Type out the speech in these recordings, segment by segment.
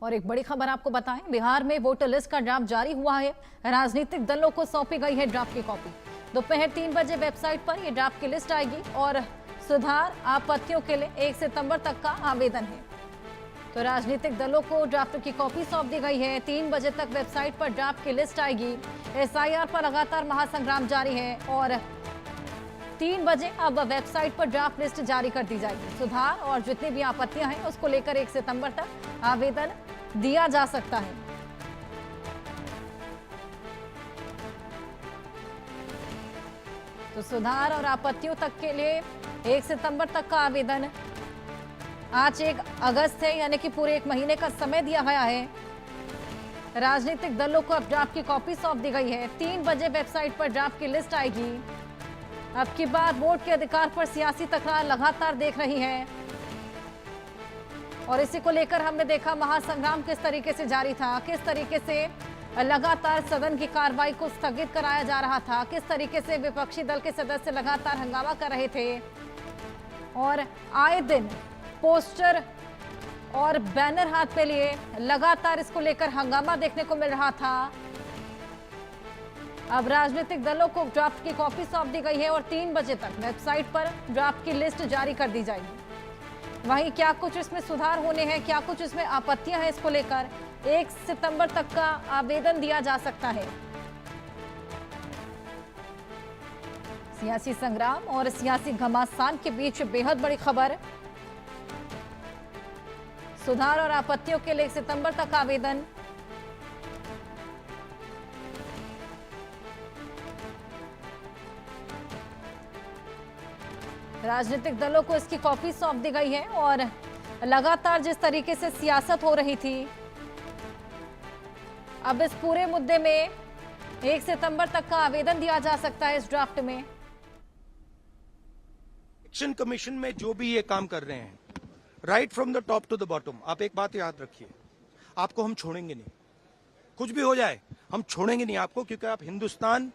और एक बड़ी खबर आपको बताएं, बिहार में वोटर लिस्ट का ड्राफ्ट जारी हुआ है। राजनीतिक दलों को सौंपी गई है ड्राफ्ट की कॉपी। दोपहर 3 बजे वेबसाइट पर यह ड्राफ्ट की लिस्ट आएगी और सुधार आपत्तियों के लिए 1 सितंबर तक का आवेदन है। तो राजनीतिक दलों को ड्राफ्ट की कॉपी सौंप दी गई है। 3 बजे तक वेबसाइट पर ड्राफ्ट की लिस्ट आएगी। SIR पर लगातार महासंग्राम जारी है और 3 बजे अब वेबसाइट पर ड्राफ्ट लिस्ट जारी कर दी जाएगी। सुधार और जितनी भी आपत्तियां हैं उसको लेकर 1 सितंबर तक आवेदन दिया जा सकता है। तो सुधार और आपत्तियों तक के लिए 1 सितंबर तक का आवेदन। आज 1 अगस्त है, यानी कि पूरे 1 महीने का समय दिया गया है। राजनीतिक दलों को अब ड्राफ्ट की कॉपी सौंप दी गई है। 3 बजे वेबसाइट पर ड्राफ्ट की लिस्ट आएगी। अब की बार वोट के अधिकार पर सियासी तकरार लगातार देख रही है और इसी को लेकर हमने देखा महासंग्राम किस तरीके से जारी था, किस तरीके से लगातार सदन की कार्रवाई को स्थगित कराया जा रहा था, किस तरीके से विपक्षी दल के सदस्य लगातार हंगामा कर रहे थे और आए दिन पोस्टर और बैनर हाथ पे लिए लगातार इसको लेकर हंगामा देखने को मिल रहा था। अब राजनीतिक दलों को ड्राफ्ट की कॉपी सौंप दी गई है और 3 बजे तक वेबसाइट पर ड्राफ्ट की लिस्ट जारी कर दी जाएगी। वहीं क्या कुछ इसमें सुधार होने हैं, क्या कुछ इसमें आपत्तियां हैं, इसको लेकर 1 सितंबर तक का आवेदन दिया जा सकता है। सियासी संग्राम और सियासी घमासान के बीच बेहद बड़ी खबर। सुधार और आपत्तियों के लिए 1 सितंबर तक आवेदन। राजनीतिक दलों को इसकी कॉपी सौंप दी गई है और लगातार जिस तरीके से सियासत हो रही थी, अब इस पूरे मुद्दे में 1 सितंबर तक का आवेदन दिया जा सकता है इस ड्राफ्ट में। इलेक्शन कमीशन में जो भी ये काम कर रहे हैं, right from the top to the bottom, आप एक बात याद रखिए, आपको हम छोड़ेंगे नहीं। कुछ भी हो जाए हम छोड़ेंगे नहीं आपको, क्योंकि आप हिंदुस्तान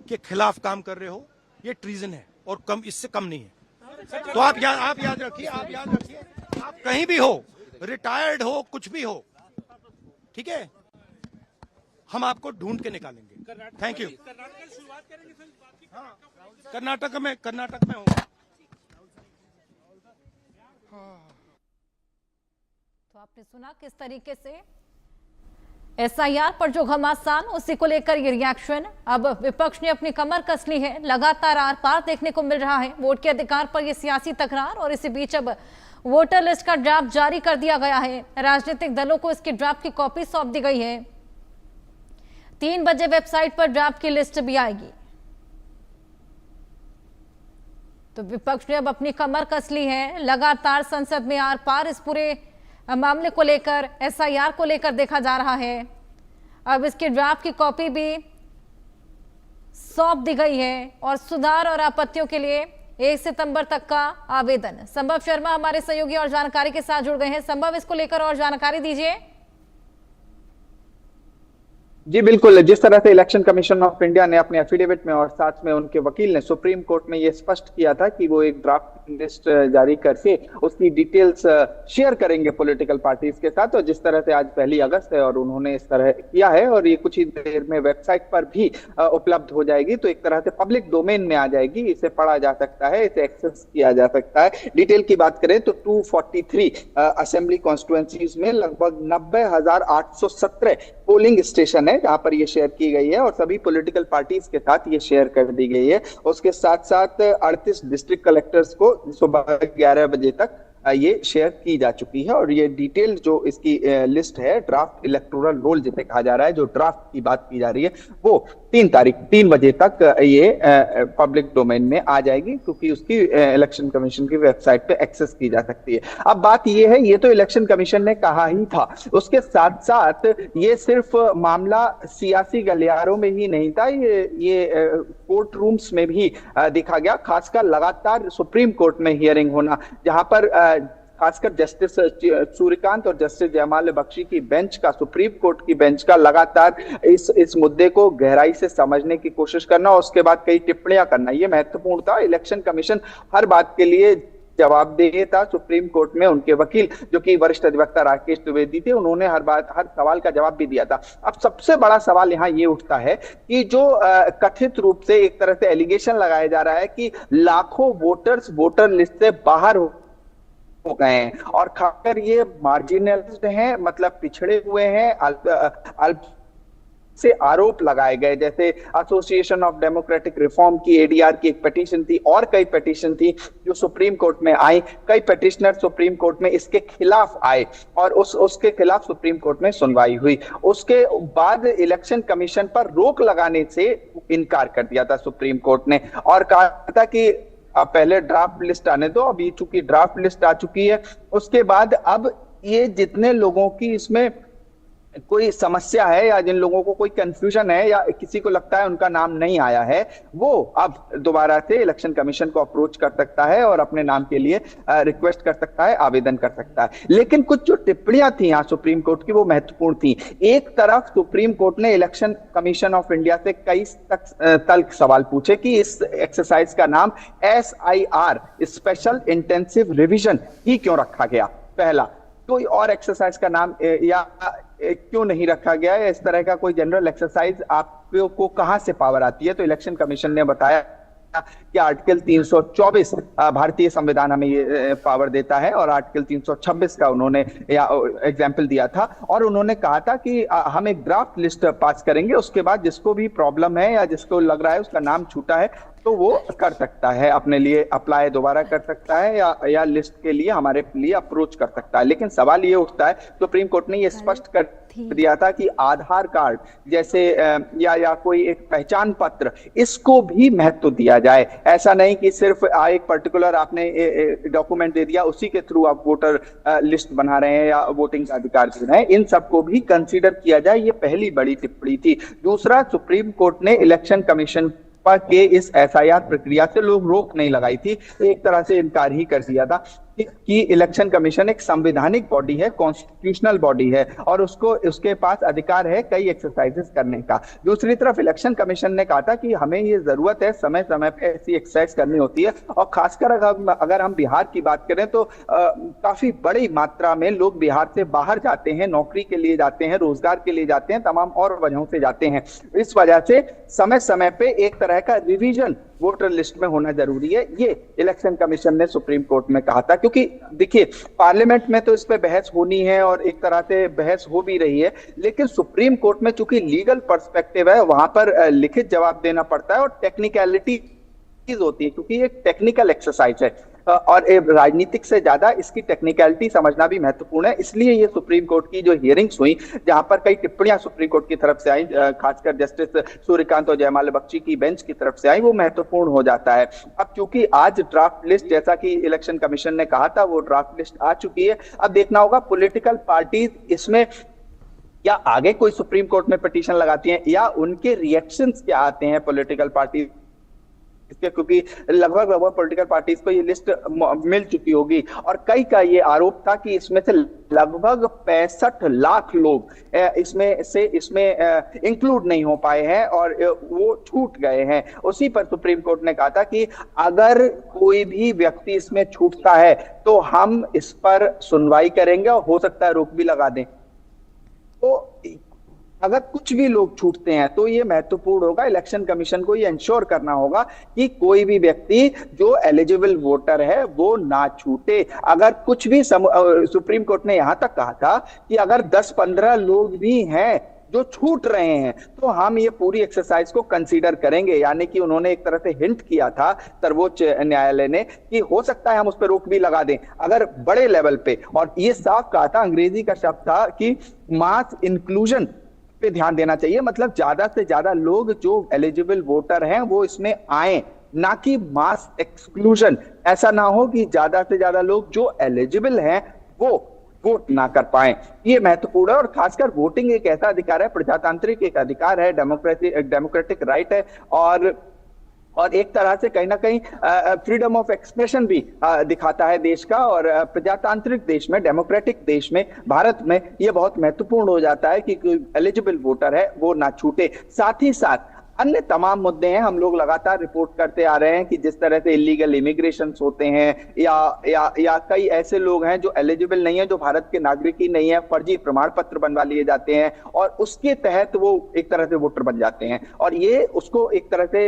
के खिलाफ काम कर रहे हो। ये ट्रीजन है और कम, इससे कम नहीं है। तो आप याद रखिए, आप कहीं भी हो, रिटायर्ड हो, कुछ भी हो, ठीक है, हम आपको ढूंढ के निकालेंगे। Thank you. कर्नाटक में होगा। तो आपने सुना किस तरीके से SIR पर जो घमासान, उसी को लेकर ये रिएक्शन। अब विपक्ष ने अपनी कमर कस ली है। लगातार आर पार देखने को मिल रहा है वोट के अधिकार पर ये सियासी तकरार और इसी बीच अब वोटर लिस्ट का ड्राफ्ट जारी कर दिया गया है। राजनीतिक दलों को इसकी ड्राफ्ट की कॉपी सौंप दी गई है। 3 बजे वेबसाइट पर ड्राफ्ट की लिस्ट भी आएगी। तो विपक्ष ने अब अपनी कमर कस ली है। लगातार संसद में आर पार इस पूरे मामले को लेकर, SIR को लेकर देखा जा रहा है। अब इसके ड्राफ्ट की कॉपी भी सौंप दी गई है और सुधार और आपत्तियों के लिए 1 सितंबर तक का आवेदन। संभव शर्मा हमारे सहयोगी और जानकारी के साथ जुड़ गए हैं। संभव, इसको लेकर और जानकारी दीजिए। जी बिल्कुल, जिस तरह से इलेक्शन कमीशन ऑफ इंडिया ने अपने एफिडेविट में और साथ में उनके वकील ने सुप्रीम कोर्ट में ये स्पष्ट किया था कि वो एक ड्राफ्ट लिस्ट जारी करके उसकी डिटेल्स शेयर करेंगे पॉलिटिकल पार्टीज के साथ, और जिस तरह से आज 1 अगस्त है और उन्होंने इस तरह किया है और ये कुछ ही देर में वेबसाइट पर भी उपलब्ध हो जाएगी, तो एक तरह से पब्लिक डोमेन में आ जाएगी। इसे पढ़ा जा सकता है, इसे एक्सेस किया जा सकता है। डिटेल की बात करें तो 243 असेंबली कॉन्स्टिट्यूएंसीज में लगभग 90,817 पोलिंग स्टेशन है जहां पर ये शेयर की गई है और सभी पॉलिटिकल पार्टीज के साथ ये शेयर कर दी गई है। उसके साथ साथ 38 डिस्ट्रिक्ट कलेक्टर्स को सुबह 11 बजे तक ये शेयर की जा चुकी है। और ये डिटेल जो इसकी लिस्ट है, ड्राफ्ट इलेक्टोरल रोल जिसे कहा जा रहा है, जो ड्राफ्ट की बात की जा रही है, वो 3 बजे तक ये पब्लिक डोमेन में आ जाएगी, क्योंकि उसकी इलेक्शन कमीशन की वेबसाइट पे एक्सेस की जा सकती है। अब बात ये है, ये तो इलेक्शन कमीशन ने कहा ही था, उसके साथ साथ ये सिर्फ मामला सियासी गलियारों में ही नहीं था, ये कोर्ट रूम्स में भी देखा गया। खासकर लगातार सुप्रीम कोर्ट में हियरिंग होना, जहां पर खासकर जस्टिस सूर्यकांत और जस्टिस जयमाल बख्शी की बेंच का, सुप्रीम कोर्ट की बेंच का लगातार इस मुद्दे को गहराई से समझने की कोशिश करना और उसके बाद कई टिप्पणियां करना, ये महत्वपूर्ण था। इलेक्शन कमीशन हर बात के लिए जवाब दिया था सुप्रीम कोर्ट में उनके वकील जो कि वरिष्ठ अधिवक्ता राकेश द्विवेदी थे, उन्होंने हर सवाल का जवाब भी दिया था। अब सबसे बड़ा सवाल यहाँ ये उठता है कि जो कथित रूप से एक तरह से एलिगेशन लगाया जा रहा है कि लाखों वोटर्स वोटर लिस्ट से बाहर हो गए हैं और खासकर ये मार्जिनलाइज्ड हैं, मतलब पिछड़े हुए हैं, अल्प से आरोप लगाए गए। जैसे एसोसिएशन ऑफ डेमोक्रेटिक रिफॉर्म की एडीआर की एक पिटीशन थी और कई पिटीशन थी जो सुप्रीम कोर्ट में आई। कई पिटिशनर सुप्रीम कोर्ट में इसके खिलाफ आए और उसके खिलाफ सुप्रीम कोर्ट में सुनवाई हुई। उसके बाद इलेक्शन कमीशन पर रोक लगाने से इनकार कर दिया था सुप्रीम कोर्ट ने और कहा था कि अब पहले ड्राफ्ट लिस्ट आने दो। अभी चूंकि ड्राफ्ट लिस्ट आ चुकी है, उसके बाद अब ये जितने लोगों की इसमें कोई समस्या है या जिन लोगों को कोई कंफ्यूजन है या किसी को लगता है उनका नाम नहीं आया है, वो अब दोबारा से इलेक्शन कमीशन को अप्रोच कर सकता है और अपने नाम के लिए रिक्वेस्ट कर सकता है, आवेदन कर सकता है। लेकिन कुछ जो टिप्पणियां थी यहाँ सुप्रीम कोर्ट की वो महत्वपूर्ण थी। एक तरफ सुप्रीम कोर्ट ने इलेक्शन कमीशन ऑफ इंडिया से कई तल्ख सवाल पूछे कि इस एक्सरसाइज का नाम SIR स्पेशल इंटेंसिव रिविजन ही क्यों रखा गया। पहला, कोई और एक्सरसाइज का नाम या क्यों नहीं रखा गया है, इस तरह का कोई जनरल एक्सरसाइज आपको कहां से पावर आती है। तो इलेक्शन कमीशन ने बताया कि आर्टिकल 324 भारतीय संविधान हमें ये पावर देता है और आर्टिकल 326 का उन्होंने एग्जाम्पल दिया था और उन्होंने कहा था कि हम एक ड्राफ्ट लिस्ट पास करेंगे, उसके बाद जिसको भी प्रॉब्लम है या जिसको लग रहा है उसका नाम छूटा है तो वो कर सकता है, अपने लिए अप्लाई दोबारा कर सकता है या लिस्ट के लिए हमारे लिए अप्रोच कर सकता है। लेकिन सवाल ये उठता है, सुप्रीम कोर्ट ने ये स्पष्ट कर दिया था कि आधार कार्ड जैसे या कोई एक पहचान पत्र, इसको भी महत्व दिया जाए। ऐसा नहीं कि सिर्फ एक पर्टिकुलर आपने डॉक्यूमेंट दे दिया उसी के थ्रू आप वोटर लिस्ट बना रहे हैं या वोटिंग का अधिकार दे रहे हैं, इन सबको भी कंसीडर किया जाए। ये पहली बड़ी टिप्पणी थी। दूसरा, सुप्रीम कोर्ट ने इलेक्शन कमीशन के इस SIR प्रक्रिया से लोग रोक नहीं लगाई थी, एक तरह से इनकार ही कर दिया था कि इलेक्शन कमीशन एक संवैधानिक बॉडी है, कॉन्स्टिट्यूशनल बॉडी है और उसके पास अधिकार है कई एक्सरसाइजेस करने का। दूसरी तरफ इलेक्शन कमीशन ने कहा था कि हमें ये जरूरत है, समय समय पे ऐसी एक्सरसाइज करनी होती है और खासकर अगर हम बिहार की बात करें तो काफी बड़ी मात्रा में लोग बिहार से बाहर जाते हैं, नौकरी के लिए जाते हैं, रोजगार के लिए जाते हैं, तमाम और वजहों से जाते हैं। इस वजह से समय समय पे एक तरह का रिवीजन वोटर लिस्ट में होना जरूरी है, ये इलेक्शन कमीशन ने सुप्रीम कोर्ट में कहा था। क्योंकि देखिए, पार्लियामेंट में तो इस पे बहस होनी है और एक तरह से बहस हो भी रही है, लेकिन सुप्रीम कोर्ट में चूंकि लीगल पर्सपेक्टिव है, वहां पर लिखित जवाब देना पड़ता है और टेक्निकलिटी होती है क्योंकि एक टेक्निकल एक्सरसाइज है और राजनीतिक से ज्यादा इसकी टेक्निकलिटी समझना भी महत्वपूर्ण है। इसलिए ये सुप्रीम कोर्ट की जो हियरिंग्स हुई, जहां पर कई टिप्पणियां सुप्रीम कोर्ट की तरफ से आई, खासकर जस्टिस सूर्यकांत और जयमाल्या बख्शी की बेंच की तरफ से आई, वो महत्वपूर्ण हो जाता है। अब क्योंकि आज ड्राफ्ट लिस्ट, जैसा कि इलेक्शन कमीशन ने कहा था, वो ड्राफ्ट लिस्ट आ चुकी है। अब देखना होगा पॉलिटिकल पार्टीज इसमें या आगे कोई सुप्रीम कोर्ट में पिटीशन लगाती हैं या उनके रिएक्शंस क्या आते हैं पॉलिटिकल पार्टी इसके, क्योंकि लगभग पॉलिटिकल पार्टीज को ये लिस्ट मिल चुकी होगी और कई का ये आरोप था कि इसमें से लगभग 65 लाख लोग इसमें इंक्लूड नहीं हो पाए हैं और वो छूट गए हैं। उसी पर सुप्रीम कोर्ट ने कहा था कि अगर कोई भी व्यक्ति इसमें छूटता है तो हम इस पर सुनवाई करेंगे और हो सकता है रोक भी लगा दें। तो अगर कुछ भी लोग छूटते हैं तो ये महत्वपूर्ण होगा, इलेक्शन कमीशन को ये इंश्योर करना होगा कि कोई भी व्यक्ति जो एलिजिबल वोटर है वो ना छूटे। अगर कुछ भी सुप्रीम कोर्ट ने यहां तक कहा था कि अगर 10-15 लोग भी हैं जो छूट रहे हैं तो हम ये पूरी एक्सरसाइज को कंसीडर करेंगे। यानी कि उन्होंने एक तरह से हिंट किया था सर्वोच्च न्यायालय ने कि हो सकता है हम उस पर रोक भी लगा दें अगर बड़े लेवल पे, और ये साफ कहा था, अंग्रेजी का शब्द था कि मास इंक्लूजन पे ध्यान देना चाहिए, मतलब ज्यादा से ज्यादा लोग जो एलिजिबल वोटर हैं वो इसमें आए, ना कि मास एक्सक्लूजन। ऐसा ना हो कि ज्यादा से ज्यादा लोग जो एलिजिबल हैं वो वोट ना कर पाए। ये महत्वपूर्ण है और खासकर वोटिंग एक ऐसा अधिकार है, प्रजातांत्रिक एक अधिकार है, डेमोक्रेटिक राइट है और एक तरह से कहीं ना कहीं फ्रीडम ऑफ एक्सप्रेशन भी दिखाता है देश का। और प्रजातांत्रिक देश में, डेमोक्रेटिक देश में, भारत में ये बहुत महत्वपूर्ण हो जाता है कि कोई एलिजिबल वोटर है वो ना छूटे। साथ ही साथ अन्य तमाम मुद्दे हैं। हम लोग लगातार रिपोर्ट करते आ रहे हैं कि जिस तरह से इलीगल इमिग्रेशन होते हैं या कई ऐसे लोग हैं जो एलिजिबल नहीं है, जो भारत के नागरिक ही नहीं है, फर्जी प्रमाण पत्र बनवा लिए जाते हैं और उसके तहत वो एक तरह से वोटर बन जाते हैं। और ये उसको एक तरह से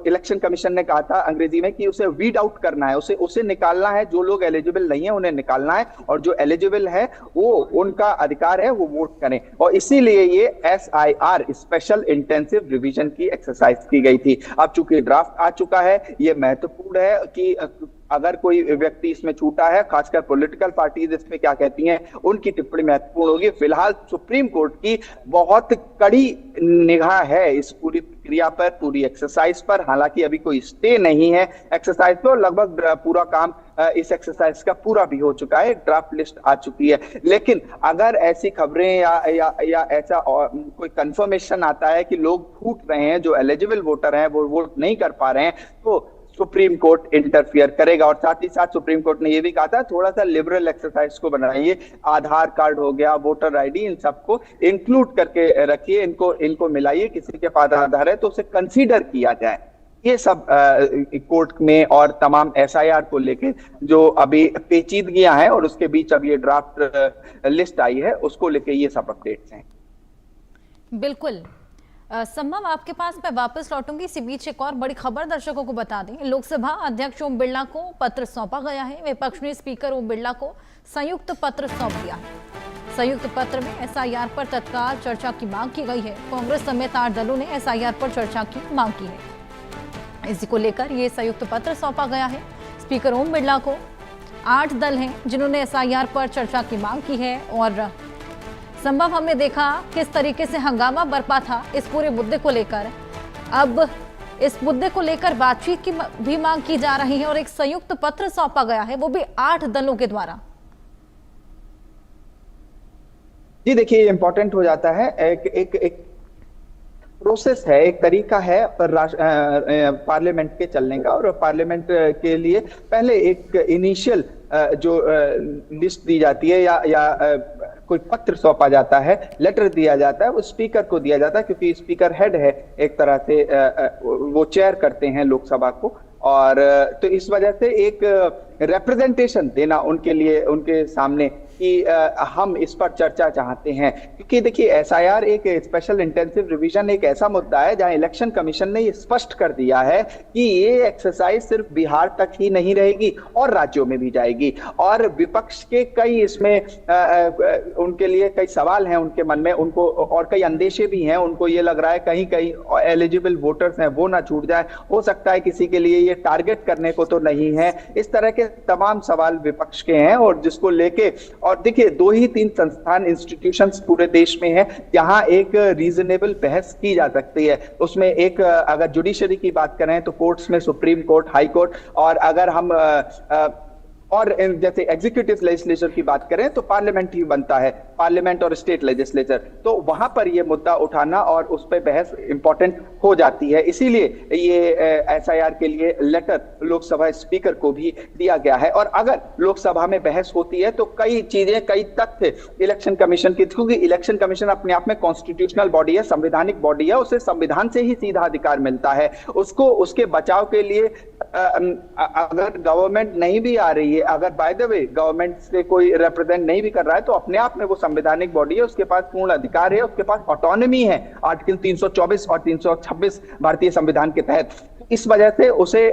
इलेक्शन कमीशन ने कहा था अंग्रेजी में कि उसे वीड आउट करना है, उसे निकालना है। जो लोग एलिजिबल नहीं है उन्हें निकालना है और जो एलिजिबल है वो उनका अधिकार है वो वोट करें। और इसीलिए ये SIR स्पेशल इंटेंसिव रिवीजन की एक्सरसाइज की गई थी। अब चूंकि ड्राफ्ट आ चुका है, ये महत्वपूर्ण है कि अगर कोई व्यक्ति इसमें छूटा है, खासकर पॉलिटिकल पार्टीज इसमें क्या कहती हैं, उनकी टिप्पणी महत्वपूर्ण होगी। फिलहाल सुप्रीम कोर्ट की बहुत कड़ी निगाह है इस पूरी प्रक्रिया पर, पूरी एक्सरसाइज पर। हालांकि अभी कोई स्टे नहीं है एक्सरसाइज पर, लगभग पूरा काम इस एक्सरसाइज का पूरा भी हो चुका है, ड्राफ्ट लिस्ट आ चुकी है। लेकिन अगर ऐसी खबरें या ऐसा कोई कंफर्मेशन आता है कि लोग छूट रहे हैं, जो एलिजिबल वोटर हैं वो वोट नहीं कर पा रहे हैं, तो सुप्रीम कोर्ट इंटरफियर करेगा। और साथ ही साथ सुप्रीम कोर्ट ने यह भी कहा था थोड़ा सा लिबरल एक्सरसाइज को बनाइए, आधार कार्ड हो गया, वोटर आईडी, इन सबको इंक्लूड करके रखिए, इनको मिलाइए, किसी के पास आधार है तो उसे कंसीडर किया जाए। ये सब कोर्ट में और तमाम SIR को लेके जो अभी पेचीदगियां हैं और उसके बीच अब ये ड्राफ्ट लिस्ट आई है, उसको लेके ये सब अपडेट्स हैं। बिल्कुल संभव, आपके पास मैं वापस लौटूंगी। इसी बीच एक और बड़ी खबर दर्शकों को बता दें। लोकसभा अध्यक्ष ओम बिरला को पत्र सौंपा गया है। विपक्ष ने स्पीकर ओम बिरला को संयुक्त पत्र सौंप दिया है। संयुक्त पत्र में SIR पर तत्काल चर्चा की मांग की गई है। कांग्रेस समेत 8 दलों ने SIR पर चर्चा की मांग की है। इसी को लेकर ये संयुक्त पत्र सौंपा गया है स्पीकर ओम बिरला को। 8 दल हैं जिन्होंने SIR पर चर्चा की मांग की है। और संभव, हमने देखा किस तरीके से हंगामा बरपा था इस पूरे मुद्दे को लेकर। अब इस मुद्दे को लेकर बातचीत की भी मांग की जा रही है और एक संयुक्त पत्र सौंपा गया है, वो भी 8 दलों के द्वारा। जी देखिए, इंपॉर्टेंट हो जाता है। एक प्रोसेस है, एक तरीका है पार्लियामेंट के चलने का। और पार्लियामेंट के लिए पहले एक इनिशियल जो लिस्ट दी जाती है या कोई पत्र सौंपा जाता है, लेटर दिया जाता है, वो स्पीकर को दिया जाता है, क्योंकि स्पीकर हेड है एक तरह से, वो चेयर करते हैं लोकसभा को। और तो इस वजह से एक रिप्रेजेंटेशन देना उनके लिए, उनके सामने कि हम इस पर चर्चा चाहते हैं। क्योंकि देखिए, SIR एक स्पेशल इंटेंसिव रिवीजन एक ऐसा मुद्दा है जहां इलेक्शन कमीशन ने ये स्पष्ट कर दिया है कि ये एक्सरसाइज सिर्फ बिहार तक ही नहीं रहेगी और राज्यों में भी जाएगी। और विपक्ष के कई इसमें उनके लिए कई सवाल हैं उनके मन में, उनको और कई अंदेशे भी हैं। उनको ये लग रहा है कहीं कहीं एलिजिबल वोटर्स हैं वो ना छूट जाए, हो सकता है किसी के लिए ये टारगेट करने को तो नहीं है। इस तरह के तमाम सवाल विपक्ष के हैं और जिसको लेके, और देखिए 2 ही 3 संस्थान, इंस्टीट्यूशंस पूरे देश में हैं जहां एक रीजनेबल बहस की जा सकती है। उसमें एक, अगर जुडिशरी की बात करें तो कोर्ट्स में सुप्रीम कोर्ट, हाई कोर्ट, और अगर हम और जैसे एग्जीक्यूटिव लेजिस्लेचर की बात करें तो पार्लियामेंट ही बनता है, पार्लियामेंट और स्टेट लेजिस्लेचर। तो वहां पर ये मुद्दा उठाना और उस पर बहस इंपॉर्टेंट हो जाती है। इसीलिए ये SIR के लिए लेटर लोकसभा स्पीकर को भी दिया गया है। और अगर लोकसभा में बहस होती है तो कई चीजें, कई तथ्य इलेक्शन कमीशन की, क्योंकि इलेक्शन कमीशन अपने आप में कॉन्स्टिट्यूशनल बॉडी है, संवैधानिक बॉडी है, उसे संविधान से ही सीधा अधिकार मिलता है। उसको उसके बचाव के लिए अगर गवर्नमेंट नहीं भी आ रही है, अगर बाय द वे गवर्नमेंट से कोई रिप्रेजेंट नहीं भी कर रहा है, तो अपने आप में वो संवैधानिक बॉडी है, उसके पास पूर्ण अधिकार है, उसके पास ऑटोनॉमी है आर्टिकल 324 और 326 भारतीय संविधान के तहत। इस वजह से उसे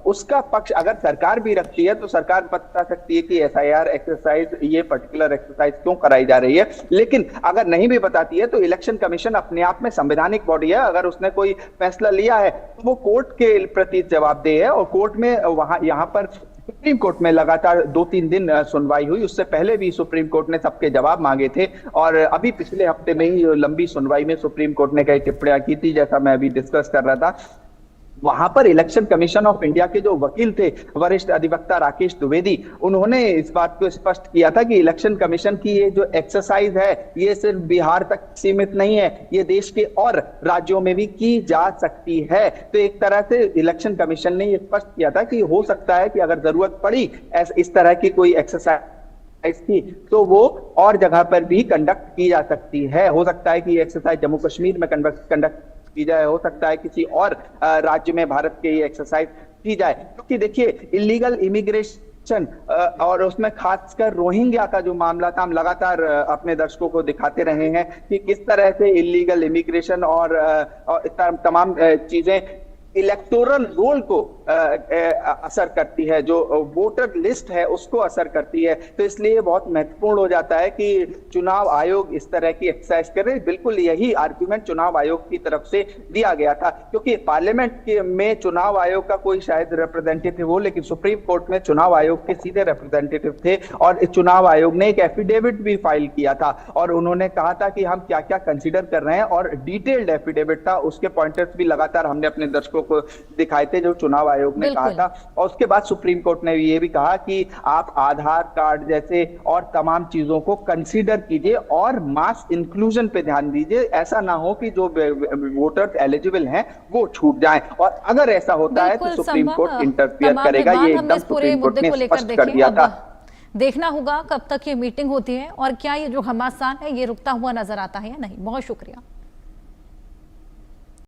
उसका पक्ष अगर सरकार भी रखती है तो सरकार बता सकती है कि SIR एक्सरसाइज, ये पर्टिकुलर एक्सरसाइज क्यों कराई जा रही है। लेकिन अगर नहीं भी बताती है तो इलेक्शन कमीशन अपने आप में संवैधानिक बॉडी है। अगर उसने कोई फैसला लिया है तो वो कोर्ट के प्रति जवाबदेह है। और कोर्ट में यहाँ पर सुप्रीम कोर्ट में लगातार 2-3 दिन सुनवाई हुई। उससे पहले भी सुप्रीम कोर्ट ने सबके जवाब मांगे थे और अभी पिछले हफ्ते में ही लंबी सुनवाई में सुप्रीम कोर्ट ने कई टिप्पणियां की थी, जैसा मैं अभी डिस्कस कर रहा था। वहां पर इलेक्शन कमीशन ऑफ इंडिया के जो वकील थे, वरिष्ठ अधिवक्ता राकेश द्विवेदी, उन्होंने इस बात को स्पष्ट किया था कि इलेक्शन कमीशन की ये जो एक्सरसाइज है ये सिर्फ बिहार तक सीमित नहीं है, ये देश के और राज्यों में भी की जा सकती है। तो एक तरह से इलेक्शन कमीशन ने ये स्पष्ट किया था कि हो सकता है कि अगर जरूरत पड़ी इस तरह की कोई एक्सरसाइज की तो वो और जगह पर भी कंडक्ट की जा सकती है। हो सकता है कि एक्सरसाइज जम्मू कश्मीर में कंडक्ट की जाए, हो सकता है किसी और राज्य में भारत के ये एक्सरसाइज की जाए, क्योंकि देखिए इलीगल इमिग्रेशन और उसमें खासकर रोहिंग्या का जो मामला था, हम लगातार अपने दर्शकों को दिखाते रहे हैं कि किस तरह से इलीगल इमिग्रेशन और तमाम चीजें इलेक्टोरल रोल को असर करती है, जो वोटर लिस्ट है उसको असर करती है। तो इसलिए बहुत महत्वपूर्ण हो जाता है कि चुनाव आयोग इस तरह की एक्सरसाइज करे। बिल्कुल यही आर्गुमेंट चुनाव आयोग की तरफ से दिया गया था, क्योंकि पार्लियामेंट में चुनाव आयोग का कोई शायद रिप्रेजेंटेटिव हो, लेकिन सुप्रीम कोर्ट में चुनाव आयोग के सीधे रिप्रेजेंटेटिव थे और चुनाव आयोग ने एक एफिडेविट भी फाइल किया था और उन्होंने कहा था कि हम क्या क्या कंसिडर कर रहे हैं, और डिटेल्ड एफिडेविट था, उसके पॉइंटर्स भी लगातार हमने अपने दर्शकों को दिखाए थे जो चुनाव आयोग ने कहा था। और उसके बाद सुप्रीम कोर्ट ने ये भी कहा कि आप आधार कार्ड जैसे और तमाम चीजों को कंसीडर कीजिए और मास इंक्लूजन पे ध्यान दीजिए। ऐसा ना हो कि जो वोटर्स एलिजिबल हैं वो छूट जाएं, और अगर ऐसा होता है तो सुप्रीम कोर्ट इंटरफियर करेगा। ये एकदम सुप्रीम कोर्ट ने स्पष्ट कर दिया था। देखना होगा कब तक ये मीटिंग होती है और क्या ये जो घमासान है ये रुकता हुआ नजर आता है या नहीं। बहुत शुक्रिया।